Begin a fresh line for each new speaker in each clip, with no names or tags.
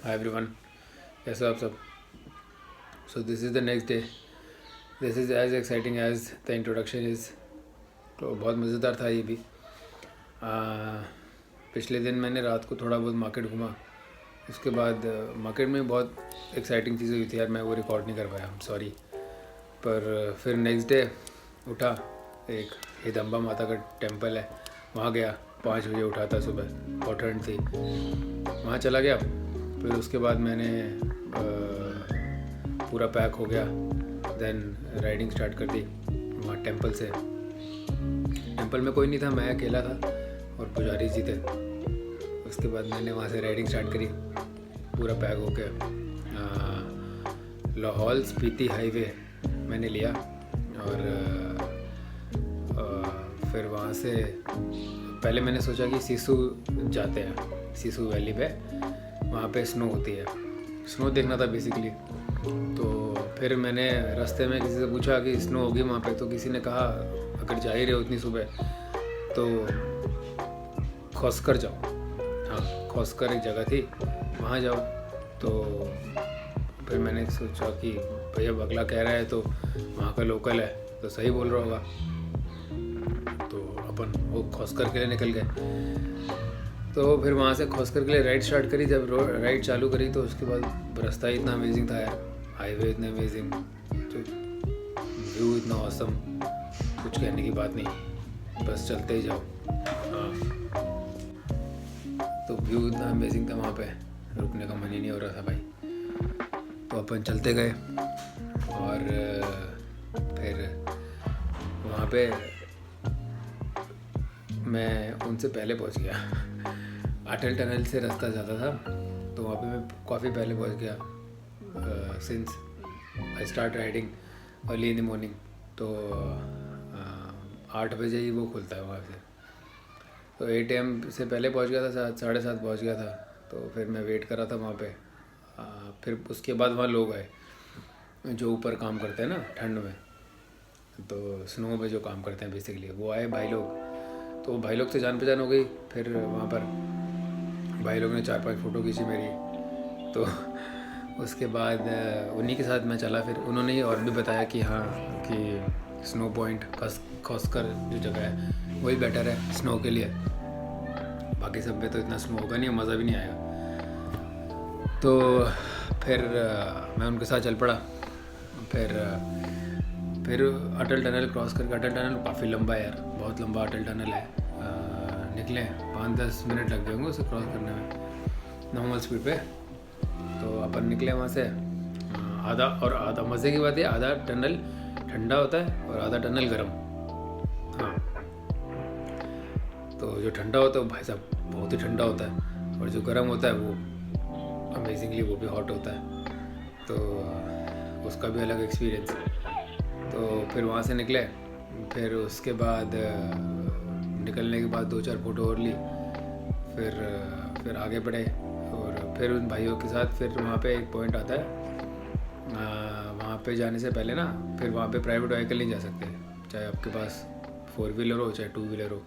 Hi everyone, कैसे हो आप सब? So this is the next day. This is as exciting as the introduction is. तो बहुत मज़ेदार था ये भी. पिछले दिन मैंने रात को थोड़ा बहुत मार्केट घूमा. उसके बाद मार्केट में बहुत एक्साइटिंग चीज़ें हुई थी यार, मैं वो रिकॉर्ड नहीं कर पाया, सॉरी. पर फिर नेक्स्ट डे उठा, एक हिडम्बा माता का टेम्पल है, वहाँ गया. 5 बजे उठा था सुबह, बहुत ठंड थी, वहाँ चला गया. फिर उसके बाद मैंने पूरा पैक हो गया. देन राइडिंग स्टार्ट कर दी वहाँ टेंपल से. टेंपल में कोई नहीं था, मैं अकेला था और पुजारी जी थे. उसके बाद मैंने वहाँ से राइडिंग स्टार्ट करी पूरा पैक हो के. लाहौल स्पीति हाईवे मैंने लिया और फिर वहाँ से पहले मैंने सोचा कि सिसु जाते हैं, सिसु वैली पे, वहाँ पे स्नो होती है, स्नो देखना था बेसिकली. तो फिर मैंने रास्ते में किसी से पूछा कि स्नो होगी वहाँ पे, तो किसी ने कहा अगर जा ही रहे हो इतनी सुबह तो खौसकर जाओ. हाँ, खौसकर एक जगह थी, वहाँ जाओ. तो फिर मैंने सोचा कि भैया अगला कह रहा है तो वहाँ का लोकल है तो सही बोल रहा होगा. तो अपन वो खौसकर के लिए निकल गए. तो फिर वहाँ से खौसकर के लिए राइड स्टार्ट करी. जब राइड चालू करी तो उसके बाद रास्ता इतना अमेजिंग था यार, हाईवे इतने अमेजिंग, तो व्यू इतना ऑसम, कुछ कहने की बात नहीं, बस चलते ही जाओ. हाँ, तो व्यू इतना अमेजिंग था, वहाँ पे रुकने का मन ही नहीं हो रहा था भाई. तो अपन चलते गए और फिर वहाँ पे मैं उनसे पहले पहुँच गया. अटल टनल से रास्ता ज़्यादा था तो वहाँ पे मैं काफ़ी पहले पहुँच गया. Since I start riding early in the morning, तो 8 बजे ही वो खुलता है वहाँ से. तो 8 AM से पहले पहुँच गया था, 7:30 पहुँच गया था. तो फिर मैं वेट कर रहा था वहाँ पे. फिर उसके बाद वहाँ लोग आए जो ऊपर काम करते हैं ना ठंड में, तो स्नो में जो काम करते हैं बेसिकली, वो आए भाई लोग. तो भाई लोग से जान पहचान हो गई. फिर वहाँ पर भाई लोग ने 4-5 फ़ोटो खींची मेरी. तो उसके बाद उन्हीं के साथ मैं चला. फिर उन्होंने ही और भी बताया कि हाँ, कि स्नो पॉइंट खौसकर जो जगह है वही बेटर है स्नो के लिए, बाकी सब पे तो इतना स्नो होगा नहीं, मज़ा भी नहीं आएगा. तो फिर मैं उनके साथ चल पड़ा. फिर अटल टनल क्रॉस करके, अटल टनल काफ़ी लंबा है यार, बहुत लंबा अटल टनल है. निकले 5-10 मिनट लग जाएंगे उसे क्रॉस करने में नॉर्मल स्पीड पे. तो अपन निकले वहाँ से. आधा मज़े की बात है, आधा टनल ठंडा होता है और आधा टनल गर्म. हाँ, तो जो ठंडा होता है वो भाई साहब बहुत ही ठंडा होता है, और जो गर्म होता है वो अमेजिंगली वो भी हॉट होता है. तो उसका भी अलग एक्सपीरियंस. तो फिर वहाँ से निकले. फिर उसके बाद निकलने के बाद 2-4 फ़ोटो और ली. फिर आगे बढ़े और फिर उन भाइयों के साथ फिर वहाँ पे एक पॉइंट आता है. वहाँ पे जाने से पहले ना, फिर वहाँ पे प्राइवेट व्हीकल नहीं जा सकते, चाहे आपके पास 4 व्हीलर हो चाहे 2 व्हीलर हो,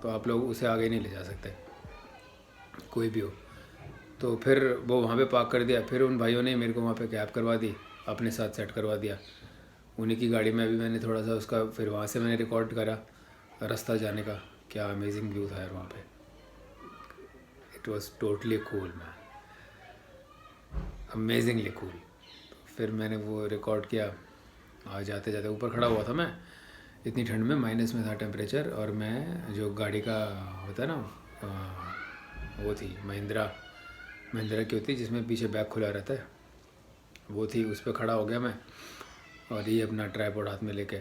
तो आप लोग उसे आगे नहीं ले जा सकते कोई भी हो. तो फिर वो वहाँ पे पार्क कर दिया. फिर उन भाइयों ने मेरे को वहाँ पे कैब करवा दी, अपने साथ सेट करवा दिया. उन्हीं की गाड़ी में अभी मैंने थोड़ा सा उसका, फिर वहाँ से मैंने रिकॉर्ड करा रास्ता जाने का. क्या अमेजिंग व्यू था यार वहाँ पे, it was totally cool man, amazingly cool. फिर मैंने वो रिकॉर्ड किया. जाते जाते ऊपर खड़ा हुआ था मैं, इतनी ठंड में, माइनस में था टेम्परेचर. और मैं जो गाड़ी का होता है ना, वो थी महिंद्रा की होती है जिसमें पीछे बैग खुला रहता है, वो थी. उस पर खड़ा हो गया मैं और ये अपना ट्राइपॉड हाथ में लेके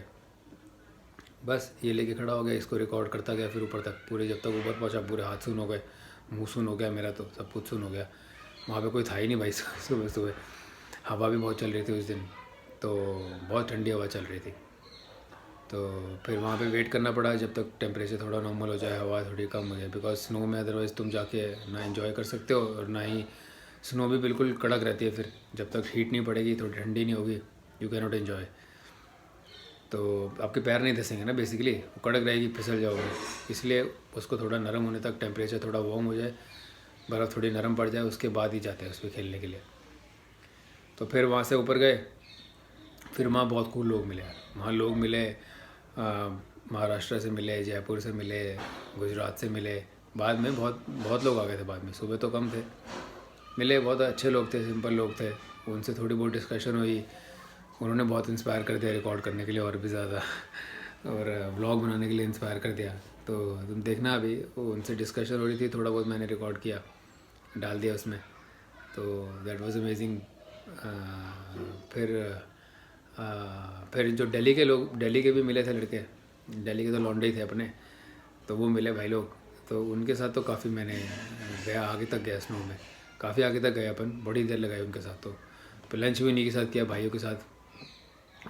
बस ये लेके खड़ा हो गया, इसको रिकॉर्ड करता गया फिर ऊपर तक, पूरे जब तक ऊपर पहुंचा पूरे हाथ सुन हो गए, मुंह सुन हो गया मेरा, तो सब कुछ सुन हो गया। वहाँ पे कोई था ही नहीं भाई सुबह सुबह। हवा भी बहुत चल रही थी उस दिन, तो बहुत ठंडी हवा चल रही थी। तो फिर वहाँ पे वेट करना पड़ा जब तक टेम्परेचर थोड़ा नॉर्मल हो जाए, हवा थोड़ी कम हो जाए, बिकॉज स्नो में अदरवाइज़ तुम जाके ना एंजॉय कर सकते हो, और ना ही स्नो भी बिल्कुल कड़क रहती है, फिर जब तक हीट नहीं पड़ेगी, थोड़ी ठंडी नहीं होगी, यू कैन नॉट एन्जॉय। तो आपके पैर नहीं धसेंगे ना बेसिकली, वो कड़क रहेगी, फिसल जाओगे। इसलिए उसको थोड़ा नरम होने तक, टेम्परेचर थोड़ा वार्म हो जाए, बर्फ़ थोड़ी नरम पड़ जाए, उसके बाद ही जाते हैं उस पर खेलने के लिए। तो फिर वहाँ से ऊपर गए, फिर वहाँ बहुत कूल लोग मिले यार। वहाँ लोग मिले, महाराष्ट्र से मिले, जयपुर से मिले, गुजरात से मिले, बाद में बहुत बहुत लोग आ गए थे बाद में, सुबह तो कम थे, मिले बहुत अच्छे लोग थे, सिंपल लोग थे। उनसे थोड़ी बहुत डिस्कशन हुई, उन्होंने बहुत इंस्पायर कर दिया रिकॉर्ड करने के लिए और भी ज़्यादा और व्लॉग बनाने के लिए इंस्पायर कर दिया। तो तुम देखना अभी, उनसे डिस्कशन हो रही थी, थोड़ा बहुत मैंने रिकॉर्ड किया, डाल दिया उसमें, तो दैट वाज अमेजिंग। फिर जो दिल्ली के लोग, दिल्ली के भी मिले थे लड़के, दिल्ली के तो लौंडे ही थे अपने, तो वो मिले भाई लोग, तो उनके साथ तो काफ़ी मैंने गया, आगे तक गया स्नो में, काफ़ी आगे तक गए अपन, बड़ी देर लगाई उनके साथ। तो फिर लंच भी उन्हीं के साथ किया, भाइयों के साथ,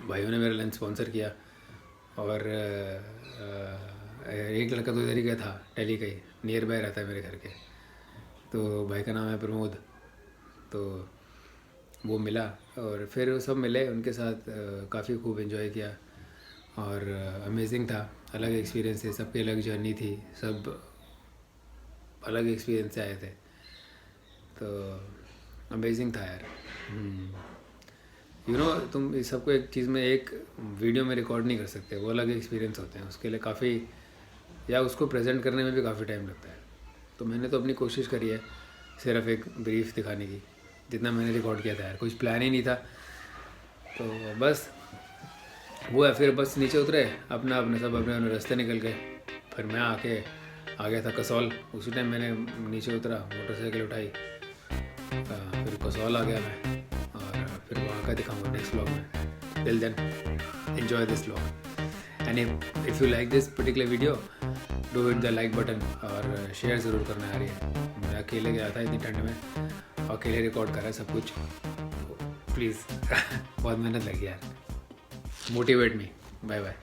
भाइयों ने मेरा लंच स्पॉन्सर किया। और एक लड़का तो इधर ही गया था, दिल्ली का ही, नियर बाय रहता है मेरे घर के, तो भाई का नाम है प्रमोद, तो वो मिला। और फिर वो सब मिले, उनके साथ काफ़ी खूब एंजॉय किया, और अमेजिंग था, अलग एक्सपीरियंस है, सबकी अलग जर्नी थी, सब अलग एक्सपीरियंस से आए थे, तो अमेजिंग था यार। यू नो, तुम इस सबको एक चीज़ में, एक वीडियो में रिकॉर्ड नहीं कर सकते, वो अलग एक्सपीरियंस होते हैं, उसके लिए काफ़ी, या उसको प्रेजेंट करने में भी काफ़ी टाइम लगता है। तो मैंने तो अपनी कोशिश करी है सिर्फ एक ब्रीफ दिखाने की, जितना मैंने रिकॉर्ड किया था यार, कुछ प्लान ही नहीं था, तो बस वो है। फिर बस नीचे उतरे, अपना अपने सब अपने अपने रास्ते निकल गए। फिर मैं आके आ गया था कसौल, उसी टाइम मैंने नीचे उतरा, मोटरसाइकिल उठाई, फिर कसौल आ गया मैं, और फिर वहाँ का दिखाऊंगा नेक्स्ट व्लॉग में। Till then enjoy this vlog, and if you like this particular video, do hit the like button, और शेयर ज़रूर करना यार। ये मैं अकेले गया था इतनी ठंड में, अकेले रिकॉर्ड करा है सब कुछ, प्लीज़ बहुत मेहनत लगी यार। Motivate me. Bye bye.